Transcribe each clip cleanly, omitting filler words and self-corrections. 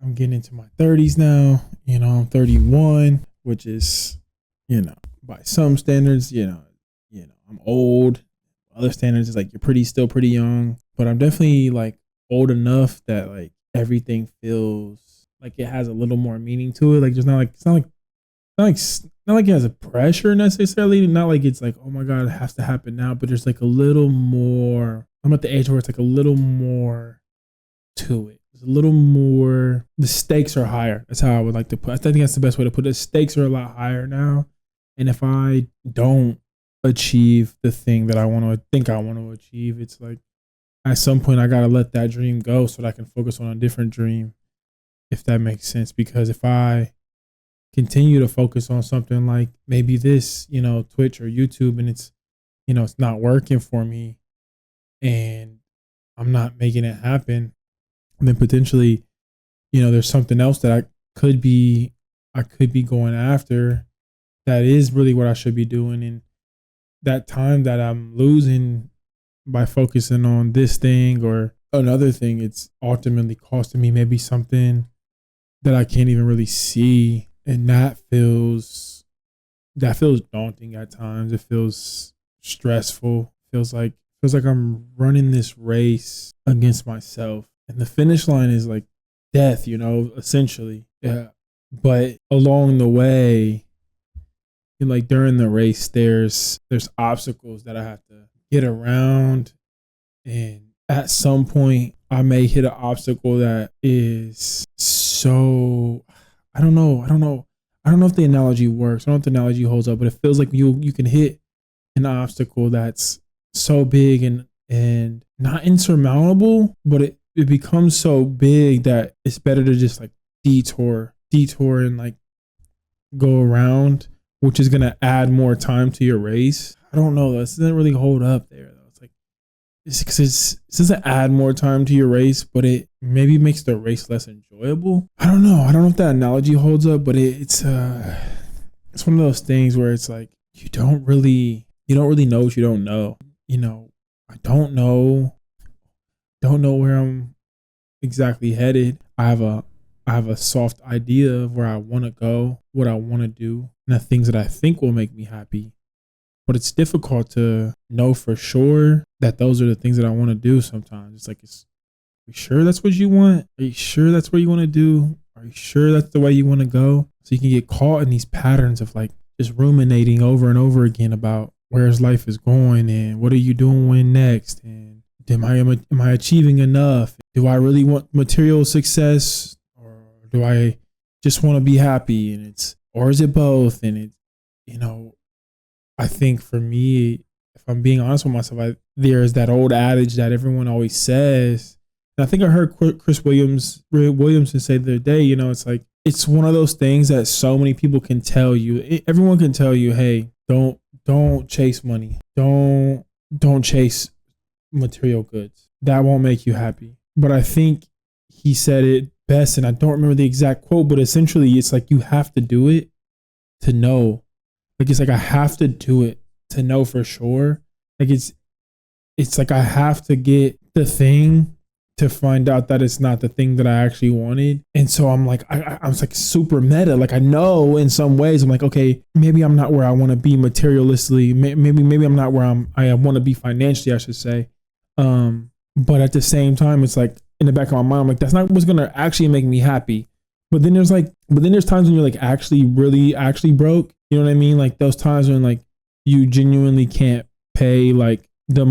I'm getting into my 30s now. I'm 31, which is, by some standards, I'm old. Other standards is like you're still pretty young, but I'm definitely like old enough that like everything feels like it has a little more meaning to it. Like there's not like it has a pressure necessarily. Not like it's like, oh my God, it has to happen now. But there's like a little more. I'm at the age where it's like a little more to it. There's a little more. The stakes are higher. That's how I would like to put. I think that's the best way to put it. The stakes are a lot higher now. And if I don't achieve the thing that I want to achieve, it's like at some point I gotta let that dream go so that I can focus on a different dream. If that makes sense, because if I continue to focus on something like maybe this, Twitch or YouTube, and it's not working for me and I'm not making it happen, and then potentially, there's something else that I could be going after that is really what I should be doing. And that time that I'm losing by focusing on this thing or another thing, it's ultimately costing me maybe something that I can't even really see. And that feels daunting at times. It feels stressful. Feels like I'm running this race against myself. And the finish line is like death, essentially. Yeah. But along the way, and like during the race, there's obstacles that I have to get around. And at some point I may hit an obstacle that is so, I don't know if the analogy works. I don't know if the analogy holds up, but it feels like you can hit an obstacle that's so big and not insurmountable, but it becomes so big that it's better to just like detour and like go around, which is going to add more time to your race. I don't know. This doesn't really hold up there though. It's like, it doesn't add more time to your race, but it maybe makes the race less enjoyable. I don't know. I don't know if that analogy holds up, but it's one of those things where it's like, you don't really know what you don't know. I don't know where I'm exactly headed. I have a soft idea of where I want to go, what I want to do, and the things that I think will make me happy. But it's difficult to know for sure that those are the things that I want to do sometimes. It's like, are you sure that's what you want? Are you sure that's what you want to do? Are you sure that's the way you want to go? So you can get caught in these patterns of like just ruminating over and over again about where's life is going and what are you doing next? And am I achieving enough? Do I really want material success? Do I just want to be happy? Or is it both? And I think for me, if I'm being honest with myself, there's that old adage that everyone always says. And I think I heard Chris Williamson say the other day, it's like, it's one of those things that so many people can tell you. Everyone can tell you, hey, don't chase money. Don't chase material goods. That won't make you happy. But I think he said it best, and I don't remember the exact quote, but essentially it's like you have to do it to know. Like it's like I have to do it to know for sure. Like it's like I have to get the thing to find out that it's not the thing that I actually wanted. And so I'm like, I was like super meta. Like I know in some ways I'm like, okay, maybe I'm not where I want to be materialistically. Maybe I'm not where I want to be financially, I should say. But at the same time, it's like in the back of my mind, I'm like, that's not what's going to actually make me happy. But then there's times when you're like actually broke. You know what I mean? Like those times when like you genuinely can't pay like the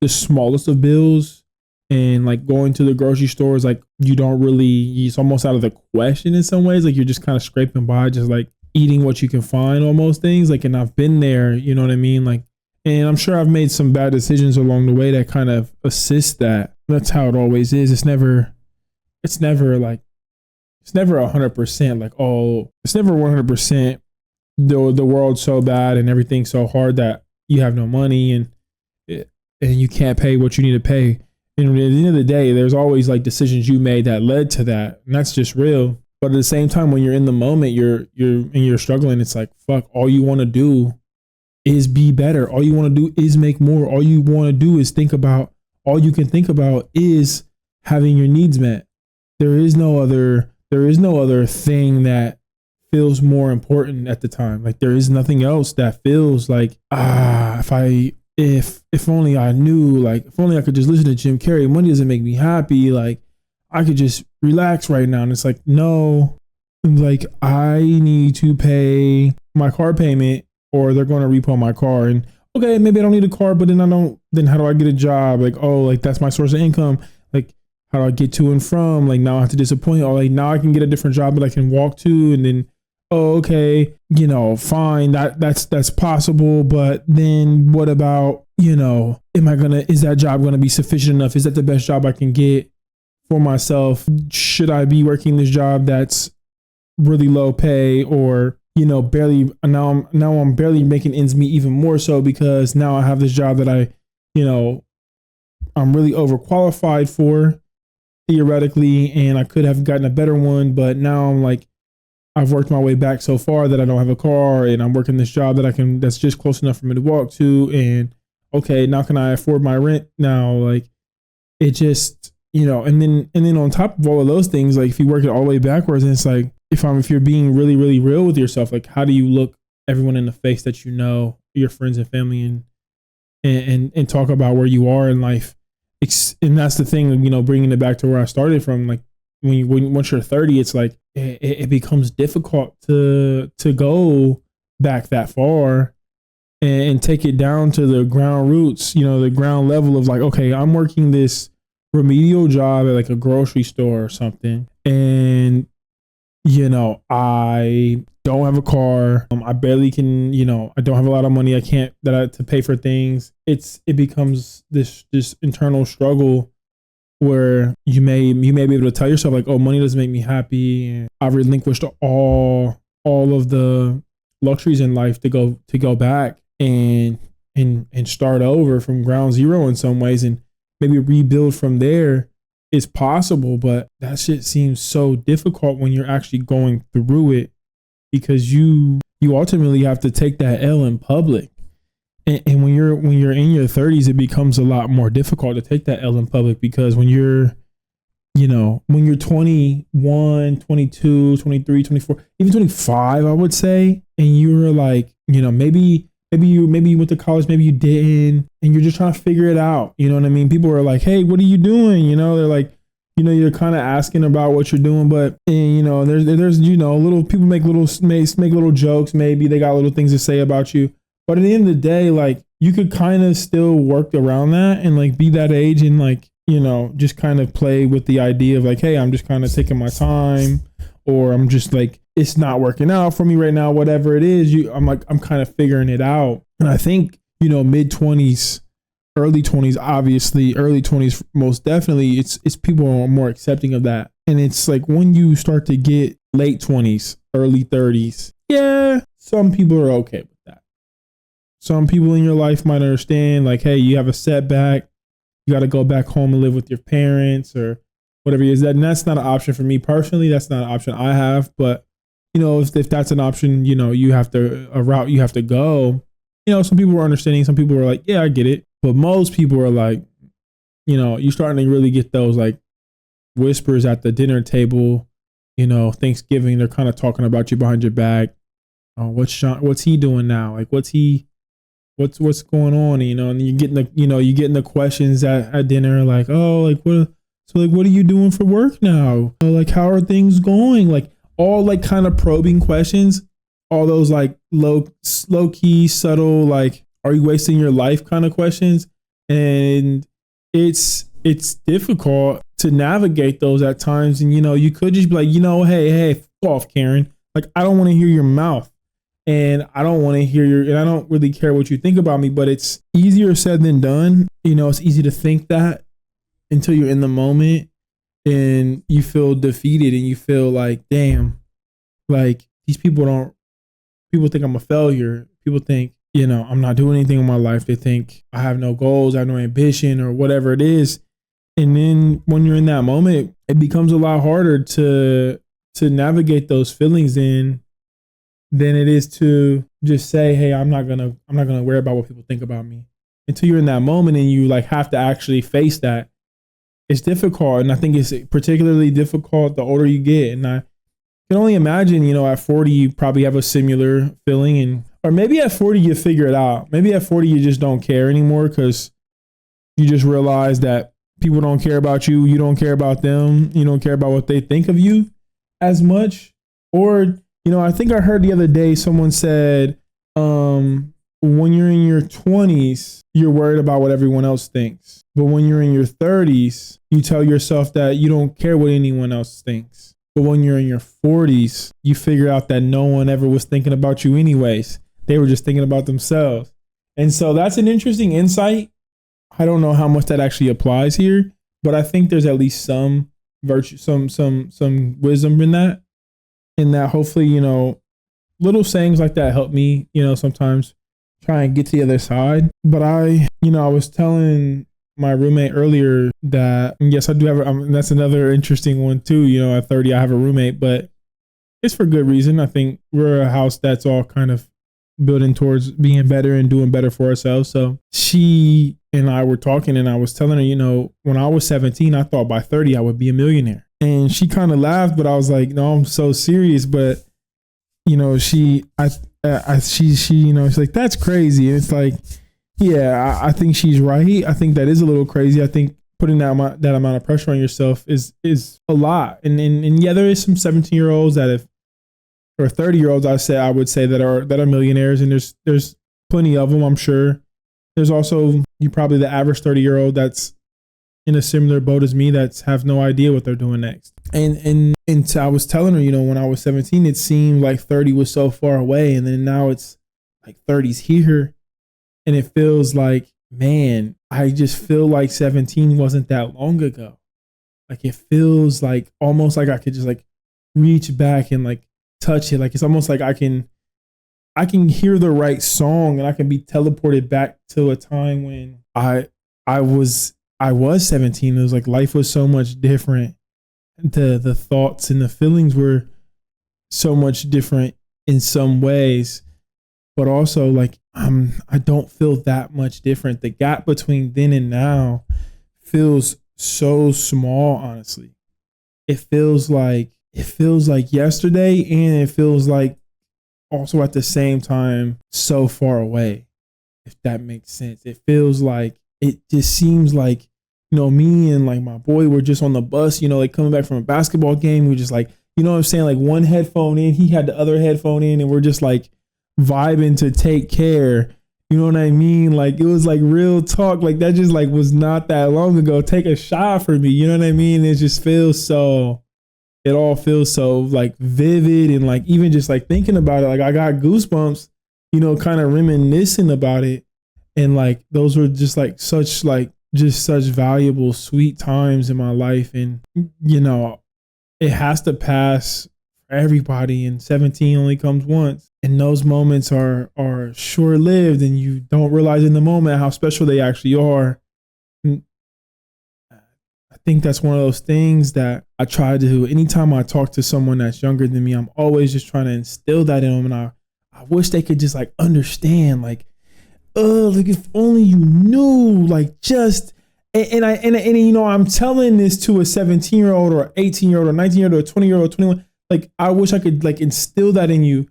smallest of bills, and like going to the grocery store is like, it's almost out of the question in some ways. Like you're just kind of scraping by, just like eating what you can find, almost things like, and I've been there, you know what I mean? Like, and I'm sure I've made some bad decisions along the way that kind of assist that. That's how it always is. It's never 100%. Like, oh, it's never 100%. The world's so bad and everything's so hard that you have no money and you can't pay what you need to pay. And at the end of the day, there's always like decisions you made that led to that, and that's just real. But at the same time, when you're in the moment, you're struggling. It's like, fuck, all you want to do is be better. All you want to do is make more. All you want to do is all you can think about is having your needs met. There is no other there is no other thing that feels more important at the time. Like there is nothing else that feels like, if only I knew, like if only I could just listen to Jim Carrey. Money doesn't make me happy. Like I could just relax right now. And it's like, no, like I need to pay my car payment or they're going to repo my car. And okay, maybe I don't need a car, but then then how do I get a job? Like, oh, like that's my source of income. Like, how do I get to and from? Like now I have to disappoint. Or like now I can get a different job that I can walk to, and then, oh, okay, fine, that's possible. But then what about, is that job gonna be sufficient enough? Is that the best job I can get for myself? Should I be working this job that's really low pay, or barely, now I'm barely making ends meet, even more so because now I have this job that I'm really overqualified for theoretically, and I could have gotten a better one, but now I'm like, I've worked my way back so far that I don't have a car, and I'm working this job that's just close enough for me to walk to, and okay, now can I afford my rent now? Like it just, and then on top of all of those things, like if you work it all the way backwards, and it's like, if you're being really, really real with yourself, like how do you look everyone in the face that your friends and family, and talk about where you are in life? And that's the thing, bringing it back to where I started from. Like once you're 30, it's like it becomes difficult to go back that far and take it down to the ground roots, the ground level of like, okay, I'm working this remedial job at like a grocery store or something, and I don't have a car. I barely can, I don't have a lot of money. I can't to pay for things. It becomes this internal struggle where you may be able to tell yourself like, oh, money doesn't make me happy, and I've relinquished all of the luxuries in life to go back and start over from ground zero in some ways, and maybe rebuild from there. Is possible, but that shit seems so difficult when you're actually going through it, because you ultimately have to take that L in public. And when you're in your 30s, it becomes a lot more difficult to take that L in public, because when you're 21, 22, 23, 24, even 25, I would say, and you're like, maybe you went to college, maybe you didn't, and you're just trying to figure it out. You know what I mean? People are like, hey, what are you doing? They're like, you're kind of asking about what you're doing, but there's little people make little jokes. Maybe they got little things to say about you, but at the end of the day, like you could kind of still work around that and like be that age and like, just kind of play with the idea of like, hey, I'm just kind of taking my time, or I'm just like, it's not working out for me right now, whatever it is. I'm kind of figuring it out. And I think, mid 20s, early 20s, obviously, early 20s, most definitely, it's people are more accepting of that. And it's like when you start to get late 20s, early 30s, yeah, some people are okay with that. Some people in your life might understand, like, hey, you have a setback, you got to go back home and live with your parents or whatever it is. And that's not an option for me personally. That's not an option I have. But if that's an option, you have to, a route you have to go. Some people are understanding. Some people are like, yeah, I get it. But most people are like, you're starting to really get those like whispers at the dinner table. Thanksgiving, they're kind of talking about you behind your back. Oh, what's he doing now? Like, what's going on? And you're getting the questions at dinner, like, oh, like what? So like, what are you doing for work now? Like, how are things going? Like all like kind of probing questions, all those like low key, subtle, like, are you wasting your life kind of questions? And it's difficult to navigate those at times. And, you could just be like, hey, f off, Karen. Like, I don't want to hear your mouth, and I don't want to hear and I don't really care what you think about me, but it's easier said than done. It's easy to think that until you're in the moment and you feel defeated and you feel like, damn, like these people think I'm a failure. People think, I'm not doing anything in my life. They think I have no goals, I have no ambition or whatever it is. And then when you're in that moment, it becomes a lot harder to navigate those feelings in than it is to just say, hey, I'm not gonna worry about what people think about me, until you're in that moment and you like have to actually face that. it's difficult. And I think it's particularly difficult the older you get. And I can only imagine, at 40, you probably have a similar feeling. Or maybe at 40, you figure it out. Maybe at 40, you just don't care anymore because you just realize that people don't care about you. You don't care about them. You don't care about what they think of you as much. Or, I think I heard the other day someone said, when you're in your 20s, you're worried about what everyone else thinks. But when you're in your 30s, you tell yourself that you don't care what anyone else thinks. But when you're in your 40s, you figure out that no one ever was thinking about you anyways. They were just thinking about themselves. And so that's an interesting insight. I don't know how much that actually applies here, but I think there's at least some virtue, some wisdom in that. And that hopefully, little sayings like that help me, sometimes try and get to the other side. But I was telling my roommate earlier that, yes, I do have, that's another interesting one too. At 30, I have a roommate, but it's for good reason. I think we're a house that's all kind of building towards being better and doing better for ourselves. So she and I were talking and I was telling her, when I was 17, I thought by 30 I would be a millionaire. And she kind of laughed, but I was like, no, I'm so serious. But, she's like, that's crazy. And it's like, yeah, I think she's right. I think that is a little crazy. I think putting that amount of pressure on yourself is a lot. And yeah, there is some 17-year-olds or 30-year-olds, I would say that are millionaires. And there's plenty of them, I'm sure. There's also probably the average 30-year-old that's in a similar boat as me that's have no idea what they're doing next. And so I was telling her, when I was 17, it seemed like 30 was so far away. And then now it's like 30's here. And it feels like, man, I just feel like 17 wasn't that long ago. Like it feels like almost like I could just like reach back and like touch it. Like it's almost like I can hear the right song and I can be teleported back to a time when I was 17. It was like life was so much different. The thoughts and the feelings were so much different in some ways, but also like I don't feel that much different. The gap between then and now feels so small, honestly. It feels like yesterday, and it feels like also at the same time so far away, if that makes sense. It feels like, it just seems like, me and like my boy were just on the bus, like coming back from a basketball game. We just like, what I'm saying? Like one headphone in, he had the other headphone in, and we're just like vibing to Take Care. You know what I mean? Like it was like real talk. Like that just like was not that long ago. Take a shot for me. You know what I mean? It just feels so, it all feels so like vivid, and like even just like thinking about it, like I got goosebumps, kind of reminiscing about it. And like those were just like such valuable, sweet times in my life. And it has to pass for everybody, and 17 only comes once. And those moments are short lived, and you don't realize in the moment how special they actually are. And I think that's one of those things that I try to do. Anytime I talk to someone that's younger than me, I'm always just trying to instill that in them. And I wish they could just like understand, like, like if only you knew, like just, and I'm telling this to a 17-year-old or 18-year-old or 19-year-old or 20-year-old, 21. Like, I wish I could like instill that in you.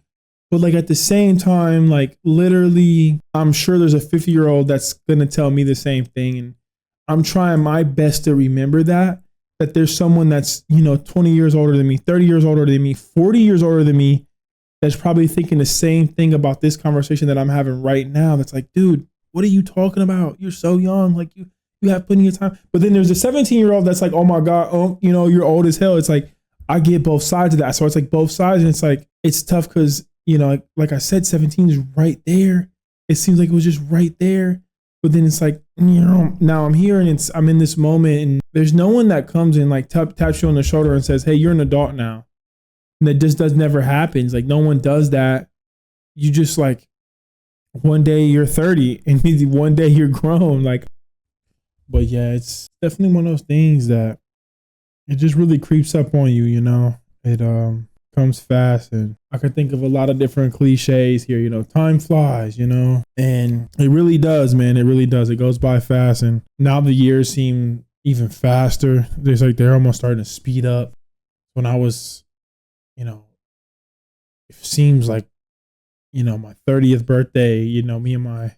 But like at the same time, like literally, I'm sure there's a 50-year-old that's going to tell me the same thing. And I'm trying my best to remember that there's someone that's, 20 years older than me, 30 years older than me, 40 years older than me, that's probably thinking the same thing about this conversation that I'm having right now. That's like, dude, what are you talking about? You're so young. Like you have plenty of time. But then there's a 17-year-old that's like, oh my God, you're old as hell. It's like, I get both sides of that. So it's like both sides. And it's like, it's tough because, like I said, 17 is right there. It seems like it was just right there. But then it's like, now I'm here and I'm in this moment, and there's no one that comes and like taps you on the shoulder and says, hey, you're an adult now. And that just never happens. Like no one does that. You just like, one day you're 30 and one day you're grown. Like, but yeah, it's definitely one of those things that it just really creeps up on you, it comes fast. And I could think of a lot of different cliches here, time flies, and it really does, man. It really does. It goes by fast. And now the years seem even faster. There's like they're almost starting to speed up. When I was, you know, it seems like, my 30th birthday, me and my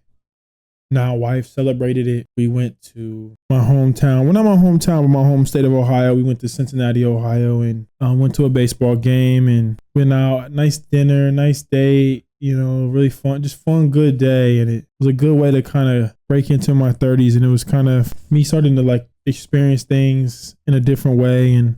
now wife celebrated it. We went to my hometown. Well, not my hometown, but my home state of Ohio. We went to Cincinnati, Ohio, and went to a baseball game and went out. Nice dinner, nice date. Really fun, just fun, good day. And it was a good way to kind of break into my 30s. And it was kind of me starting to like experience things in a different way and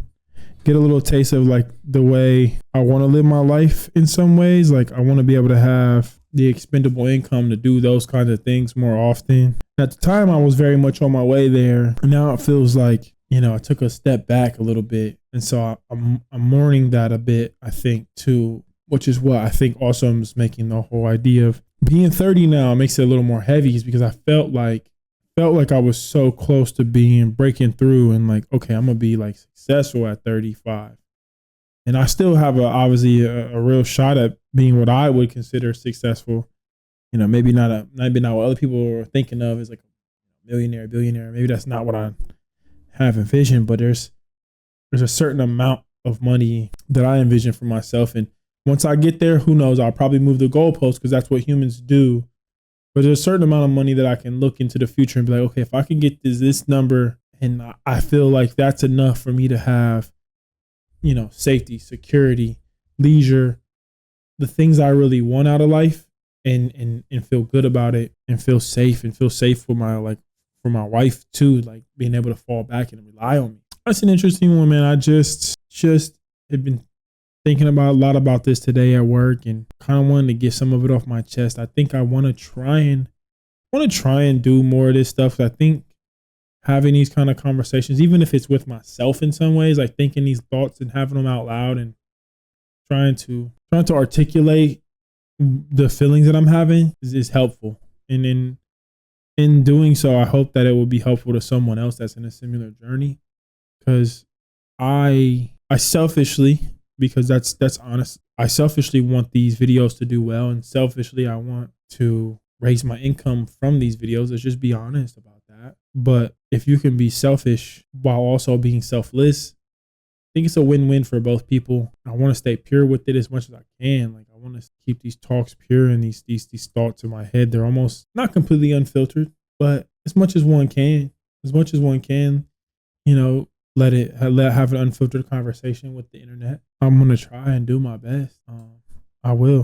get a little taste of like the way I want to live my life in some ways. Like I want to be able to have the expendable income to do those kinds of things more often. At the time, I was very much on my way there. Now it feels like, I took a step back a little bit. And so I'm mourning that a bit, I think, too, which is what I think also is making the whole idea of being 30 now makes it a little more heavy, is because I felt like I was so close to breaking through and like, okay, I'm going to be like successful at 35. And I still have obviously a real shot at being what I would consider successful. Maybe not what other people are thinking of as like a millionaire, billionaire. Maybe that's not what I have envisioned, but there's a certain amount of money that I envision for myself. And once I get there, who knows, I'll probably move the goalpost because that's what humans do. But there's a certain amount of money that I can look into the future and be like, okay, if I can get this number, and I feel like that's enough for me to have, safety, security, leisure, the things I really want out of life, and feel good about it and feel safe for my wife too, like being able to fall back and rely on me. That's an interesting one, man. I just have been thinking a lot about this today at work and kind of wanted to get some of it off my chest. I think I want to try and do more of this stuff. I think having these kind of conversations, even if it's with myself in some ways, like thinking these thoughts and having them out loud and trying to articulate the feelings that I'm having is helpful. And in doing so, I hope that it will be helpful to someone else that's in a similar journey. Because I selfishly, because that's honest, I selfishly want these videos to do well, and selfishly I want to raise my income from these videos. Let's just be honest about that. But if you can be selfish while also being selfless, I think it's a win-win for both people. I want to stay pure with it as much as I can. Like I want to keep these talks pure and these thoughts in my head. They're almost not completely unfiltered, but as much as one can, have an unfiltered conversation with the internet. I'm going to try and do my best. I will.